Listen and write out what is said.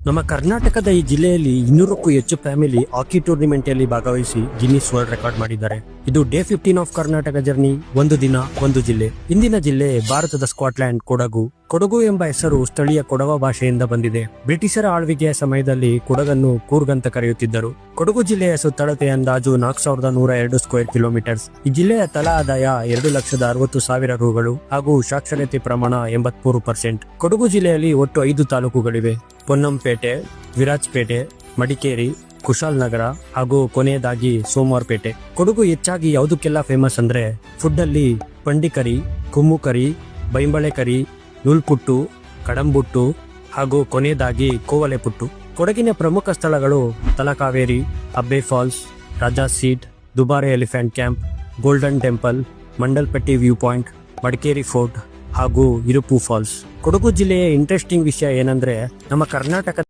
ನಮ್ಮ ಕರ್ನಾಟಕದ ಈ ಜಿಲ್ಲೆಯಲ್ಲಿ 200ಕ್ಕೂ ಹೆಚ್ಚು ಫ್ಯಾಮಿಲಿ ಹಾಕಿ ಟೂರ್ನಿಮೆಂಟ್ ಅಲ್ಲಿ ಭಾಗವಹಿಸಿ ಗಿನ್ನಿಸ್ ವರ್ಲ್ಡ್ ರೆಕಾರ್ಡ್ ಮಾಡಿದ್ದಾರೆ. ಇದು ಡೇ 15 ಆಫ್ ಕರ್ನಾಟಕ ಜರ್ನಿ, ಒಂದು ದಿನ ಒಂದು ಜಿಲ್ಲೆ. ಇಂದಿನ ಜಿಲ್ಲೆ ಭಾರತದ ಸ್ಕಾಟ್ಲ್ಯಾಂಡ್ ಕೊಡಗು. ಕೊಡಗು ಎಂಬ ಹೆಸರು ಸ್ಥಳೀಯ ಕೊಡವ ಭಾಷೆಯಿಂದ ಬಂದಿದೆ. ಬ್ರಿಟಿಷರ ಆಳ್ವಿಕೆಯ ಸಮಯದಲ್ಲಿ ಕೊಡಗನ್ನು ಕೂರ್ಗ್ ಅಂತ ಕರೆಯುತ್ತಿದ್ದರು. ಕೊಡಗು ಜಿಲ್ಲೆಯ ಸುತ್ತಳತೆ ಅಂದಾಜು 4102 ಸ್ಕ್ವೇರ್ ಕಿಲೋಮೀಟರ್ಸ್. ಈ ಜಿಲ್ಲೆಯ ತಲಾ ಆದಾಯ 2,60,000 ರೂಗಳು ಹಾಗೂ ಸಾಕ್ಷರತೆ ಪ್ರಮಾಣ 83%. ಕೊಡಗು ಜಿಲ್ಲೆಯಲ್ಲಿ ಒಟ್ಟು 5 ತಾಲೂಕುಗಳಿವೆ: ಪೊನ್ನಂಪೇಟೆ, ವಿರಾಜಪೇಟೆ, ಮಡಿಕೇರಿ, ಕುಶಾಲನಗರ ಹಾಗೂ ಕೊನೆಯದಾಗಿ ಸೋಮವಾರಪೇಟೆ. ಕೊಡಗು ಹೆಚ್ಚಾಗಿ ಯಾವುದಕ್ಕೆಲ್ಲ ಫೇಮಸ್ ಅಂದ್ರೆ ಫುಡ್ ಅಲ್ಲಿ ಪಂಡಿಕರಿ, ಕುಮ್ಮು ಕರಿ, ಬೈಂಬಳೆ ಕರಿ, ನೂಲ್ಪುಟ್ಟು, ಕಡಂಬುಟ್ಟು ಹಾಗೂ ಕೊನೆಯದಾಗಿ ಕೋವಲೆ ಪುಟ್ಟು. ಕೊಡಗಿನ ಪ್ರಮುಖ ಸ್ಥಳಗಳು Talakaveri, Abbey falls, Raja seat, Dubare elephant camp, golden temple, Mandalpatti view point, Madikeri fort ಹಾಗೂ ಇರುಪು ಫಾಲ್ಸ್. ಕೊಡಗು ಜಿಲ್ಲೆಯ ಇಂಟ್ರೆಸ್ಟಿಂಗ್ ವಿಷಯ ಏನಂದ್ರೆ ನಮ್ಮ ಕರ್ನಾಟಕ